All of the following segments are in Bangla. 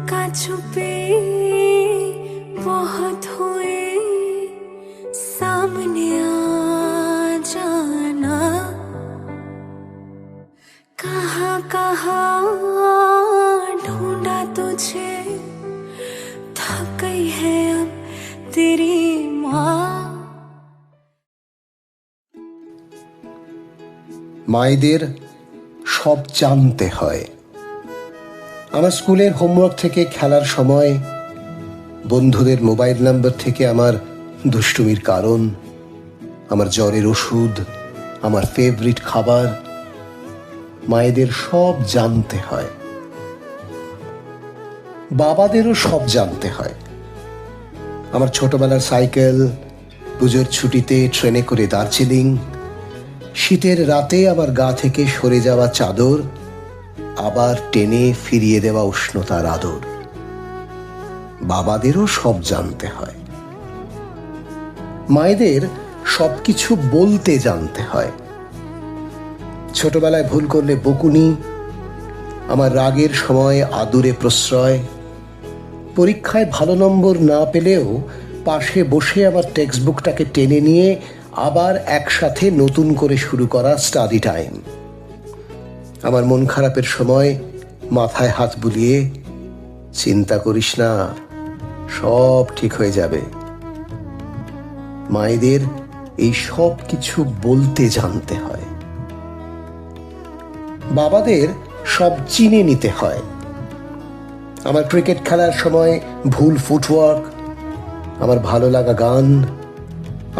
लुका छुपे बहुत हुए, सामने आ जाना। कहाँ कहाँ ढूंढा तुझे, थक गई है अब तेरी माँ। মায়েদের সব জানতে হয়। আমার স্কুলের হোমওয়ার্ক থেকে খেলার সময়, বন্ধুদের মোবাইল নাম্বার থেকে আমার দুষ্টুমির কারণ, আমার জ্বরের ওষুধ, আমার ফেভারিট খাবার, মায়েদের সব জানতে হয়। বাবাদেরও সব জানতে হয়। আমার ছোটবেলার সাইকেল, পুজোর ছুটিতে ট্রেনে করে দার্জিলিং, শীতের রাতে আমার গা থেকে সরে যাওয়া চাদর আবার টেনে ফিরিয়ে দেওয়া উষ্ণতার আদর, বাবাদেরও সব জানতে হয়। মায়েদের সবকিছু বলতে জানতে হয়। ছোটবেলায় ভুল করলে বকুনি, আমার রাগের সময় আদুরে প্রশ্রয়, পরীক্ষায় ভালো নম্বর না পেলেও পাশে বসে আমার টেক্সট বুকটাকে টেনে নিয়ে আবার একসাথে নতুন করে শুরু করা স্টাডি টাইম। আমার মন খারাপের সময় মাথায় হাত বুলিয়ে, চিন্তা করিস না, সব ঠিক হয়ে যাবে। মায়েদের এই সব কিছু বলতে জানতে হয়। বাবাদের সব চিনে নিতে হয়। আমার ক্রিকেট খেলার সময় ভুল ফুটওয়ার্ক, আমার ভালো লাগা গান,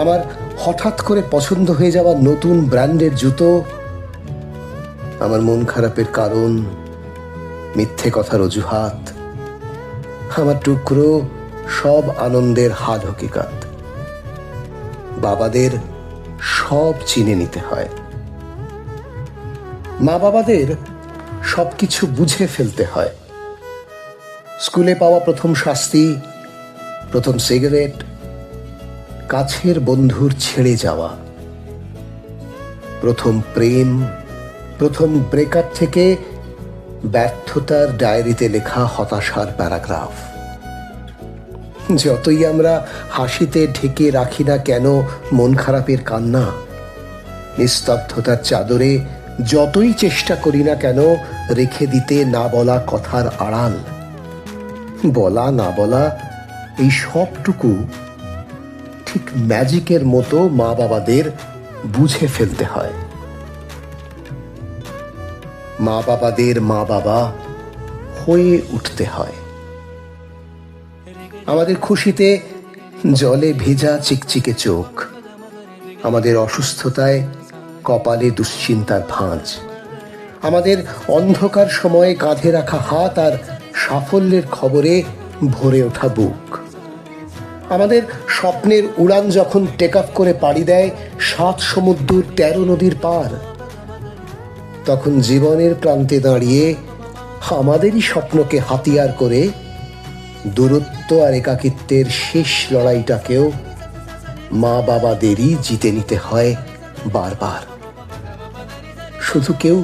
আমার হঠাৎ করে পছন্দ হয়ে যাওয়া নতুন ব্র্যান্ডের জুতো, আমার মন খারাপের কারণ, মিথ্যে কথার অজুহাত, আমার টুকরো সব আনন্দের হাল হকিকত। বাবাদের সব চিনে নিতে হয়। মা বাবাদের সবকিছু বুঝে ফেলতে হয়। স্কুলে পাওয়া প্রথম শাস্তি, প্রথম সিগারেট, কাছের বন্ধুর ছেড়ে যাওয়া, প্রথম প্রেম, প্রথম ব্রেকআপ থেকে ব্যর্থতার ডায়েরিতে লেখা হতাশার প্যারাগ্রাফ। যতই আমরা হাসিতে ঢেকে রাখি না কেন মন খারাপের কান্না, নিস্তব্ধতার চাদরে যতই চেষ্টা করি না কেন রেখে দিতে না বলা কথার আড়াল, বলা না বলা এই সবটুকু ঠিক ম্যাজিকের মতো মা বাবাদের বুঝে ফেলতে হয়। মা বাবাদের মা বাবা হয়ে উঠতে হয়। আমাদের খুশিতে জলে ভেজা চিকচিকে চোখ, আমাদের অসুস্থতায় কপালে দুশ্চিন্তার ভাঁজ, আমাদের অন্ধকার সময়ে কাঁধে রাখা হাত আর সাফল্যের খবরে ভরে ওঠা বুক, আমাদের স্বপ্নের উড়ান যখন টেক আপ করে পাড়ি দেয় 7 সমুদ্র 13 নদীর পার, তখন জীবনের প্রান্তে দাঁড়িয়ে আমাদেরই স্বপ্নকে হাতিয়ার করে দূরত্ব আর একাকিত্বের শেষ লড়াইটাকেও মা বাবাদেরই জিতে নিতে হয় বারবার। শুধু কেউ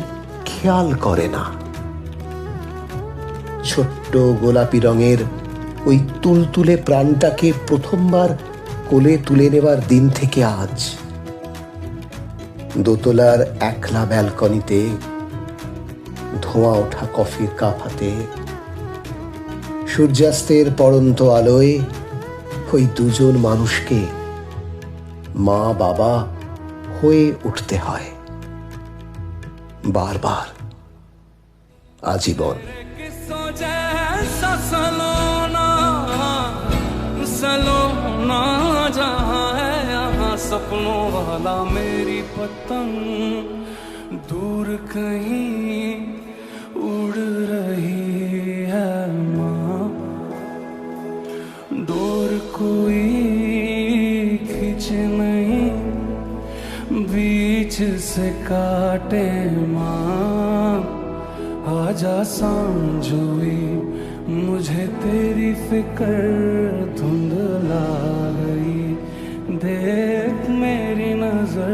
খেয়াল করে না। ছোট্ট গোলাপি রঙের ওই তুলতুলে প্রাণটাকে প্রথমবার কোলে তুলে নেবার দিন থেকে আজ, দোতলার একলা ব্যালকনিতে ধোঁয়া ওঠা কফির কাপ হাতে, সূর্যাস্তের পড়ন্ত আলোয় ওই দুজন মানুষকে মা বাবা হয়ে উঠতে হয় বারবার, আজীবন। सलोना जहाँ है यहाँ सपनों वाला मेरी पतंग दूर कहीं उड़ रही है माँ, डोर कोई खींचे नहीं बीच से काटे माँ, आजा सांझ हुई मुझे तेरी फिक्र धुंधला गई, देख मेरी नजर